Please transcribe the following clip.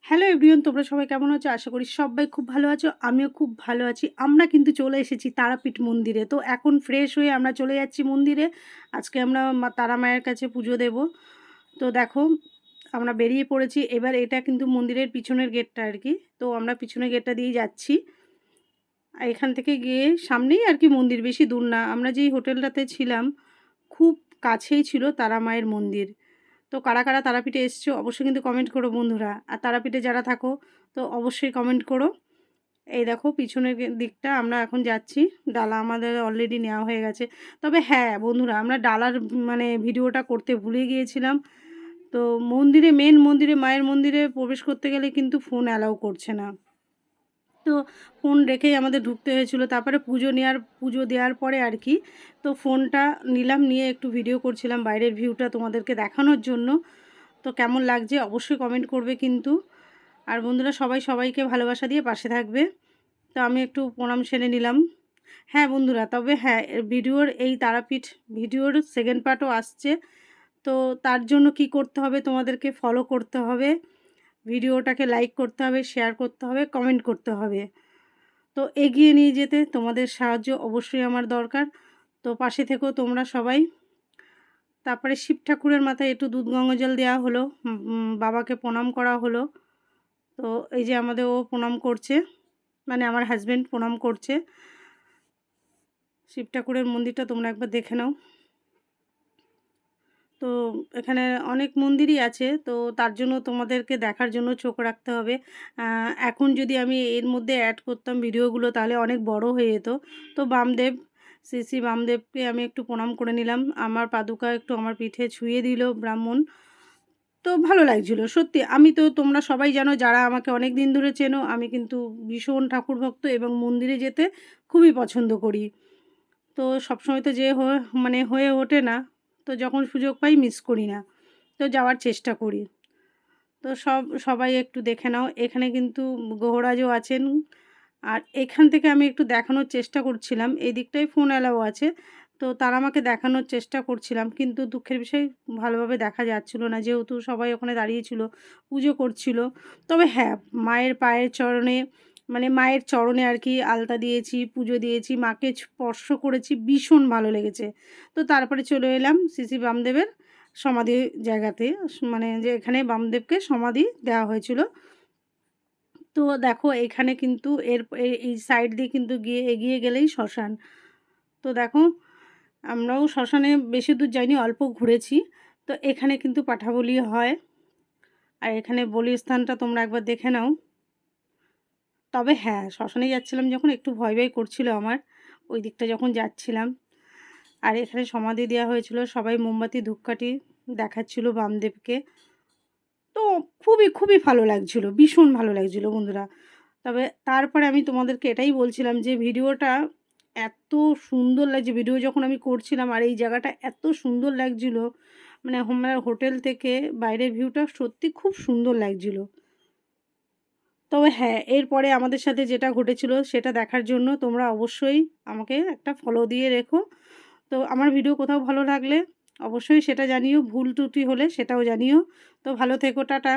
Hello everyone, তোমরা সবাই কেমন আছো? আশা করি সবাই খুব ভালো আছো। আমিও খুব ভালো আছি। আমরা কিন্তু চলে এসেছি তারাপীঠ মন্দিরে। তো এখন ফ্রেশ হয়ে আমরা চলে যাচ্ছি মন্দিরে। আজকে আমরা তারা মায়ের কাছে পুজো দেব। তো দেখো, আমরা বেরিয়ে পড়েছি। এবার এটা কিন্তু মন্দিরের পিছনের গেটটা আর কি। তো আমরা পিছনের গেটটা দিয়েই যাচ্ছি। আর এখান থেকে গিয়ে সামনেই আর কি মন্দির, বেশি দূর না। আমরা যেই হোটেলটাতে ছিলাম খুব কাছেই ছিল তারা মায়ের মন্দির। তো কারা কারা তারাপীঠে এসছো অবশ্যই কিন্তু কমেন্ট করো বন্ধুরা। আর তারাপীঠে যারা থাকো তো অবশ্যই কমেন্ট করো। এই দেখো পিছনের দিকটা আমরা এখন যাচ্ছি। ডালা আমাদের অলরেডি নেওয়া হয়ে গেছে। তবে হ্যাঁ বন্ধুরা, আমরা ডালার ভিডিওটা করতে ভুলে গিয়েছিলাম। তো মন্দিরে, মেন মন্দিরে, মায়ের মন্দিরে প্রবেশ করতে গেলে কিন্তু ফোন অ্যালাউ করছে না। তো ফোন রেখেই আমাদের ঢুকতে হয়েছিল। তারপরে পুজো দেওয়ার পরে আর কি তো ফোনটা নিলাম, নিয়ে একটু ভিডিও করছিলাম বাইরের ভিউটা তোমাদেরকে দেখানোর জন্য। তো কেমন লাগছে অবশ্যই কমেন্ট করবে কিন্তু। আর বন্ধুরা সবাই সবাইকে ভালোবাসা দিয়ে পাশে থাকবে। তো আমি একটু প্রণাম সেরে নিলাম। হ্যাঁ বন্ধুরা, তবে হ্যাঁ, ভিডিওর এই তারাপীঠ ভিডিওর সেকেন্ড পার্টও আসছে। তো তার জন্য কি করতে হবে, তোমাদেরকে ফলো করতে হবে, ভিডিওটাকে লাইক করতে হবে, শেয়ার করতে হবে, কমেন্ট করতে হবে। তো এগিয়ে নিয়ে যেতে তোমাদের সাহায্য অবশ্যই আমার দরকার। তো পাশে থেকেও তোমরা সবাই। তারপরে শিব ঠাকুরের মাথায় একটু দুধ গঙ্গা জল দেওয়া হলো, বাবাকে প্রণাম করা হলো। তো এই যে আমাদের ও প্রণাম করছে, মানে আমার হাজব্যান্ড প্রণাম করছে। শিব ঠাকুরের মন্দিরটা তোমরা একবার দেখে নাও। তো এখানে অনেক মন্দিরই আছে, তো তার জন্য তোমাদেরকে দেখার জন্য চোখ রাখতে হবে। এখন যদি আমি এর মধ্যে অ্যাড করতাম ভিডিওগুলো তাহলে অনেক বড় হয়ে যেত। তো বামদেব, শ্রী শ্রী বামদেবকে আমি একটু প্রণাম করে নিলাম। আমার পাদুকা একটু আমার পিঠে ছুঁয়ে দিল ব্রাহ্মণ। তো ভালো লাগছিল সত্যি। আমি তো, তোমরা সবাই জানো যারা আমাকে অনেক দিন ধরে চেনো, আমি কিন্তু ভীষণ ঠাকুর ভক্ত এবং মন্দিরে যেতে খুবই পছন্দ করি। তো সবসময় তো হয়ে ওঠে না। তো যখন সুযোগ পাই মিস করি না। তো যাওয়ার চেষ্টা করি। তো সবাই একটু দেখে নাও। এখানে কিন্তু গহরাজও আছেন। আর এখান থেকে আমি একটু দেখানোর চেষ্টা করছিলাম। এই দিকটায় ফোন অ্যালাও আছে। তো তারা আমাকে দেখানোর চেষ্টা করছিলাম। কিন্তু দুঃখের বিষয় ভালোভাবে দেখা যাচ্ছিল না। যেহেতু সবাই ওখানে দাঁড়িয়ে ছিল, পুজো করছিল। তবে হ্যাঁ, মায়ের পায়ের চরণে, মানে মায়ের চরণে আর কি আলতা দিয়েছি, পুজো দিয়েছি, মাকে স্পর্শ করেছি, ভীষণ ভালো লেগেছে। তো তারপরে চলে এলাম শ্রী শ্রী বামদেবের সমাধি জায়গাতে, মানে যে এখানে বামদেবকে সমাধি দেওয়া হয়েছিল। তো দেখো এখানে কিন্তু এই সাইড দিয়ে কিন্তু এগিয়ে গেলেই শ্মশান। তো দেখো, আমরাও শ্মশানে বেশি দূর যাইনি, অল্প ঘুরেছি। তো এখানে কিন্তু পাঁঠাবলি হয়। আর এখানে বলিস্থানটা তোমরা একবার দেখে নাও। তবে হ্যাঁ, শ্মশানে যাচ্ছিলাম যখন একটু ভয় ভয় করছিল আমার, ওই দিকটা যখন যাচ্ছিলাম। আর এখানে সমাধি দেওয়া হয়েছিল, সবাই মোমবাতি ধূপকাঠি দেখাচ্ছিল বামদেবকে। তো খুবই খুবই ভালো লাগছিল, ভীষণ ভালো লাগছিল বন্ধুরা। তবে তারপরে আমি তোমাদেরকে এটাই বলছিলাম যে ভিডিওটা এত সুন্দর লাগছে, ভিডিও যখন আমি করছিলাম আর এই জায়গাটা এত সুন্দর লাগছিল, মানে আমরা হোটেল থেকে বাইরের ভিউটা সত্যি খুব সুন্দর লাগছিল। তবে হ্যাঁ, এরপরে আমাদের সাথে যেটা ঘটেছিল সেটা দেখার জন্য তোমরা অবশ্যই আমাকে একটা ফলো দিয়ে রেখো। তো আমার ভিডিও কোথাও ভালো লাগলে অবশ্যই সেটা জানিও, ভুল ত্রুটি হলে সেটাও জানিও। তো ভালো থেকো, টাটা।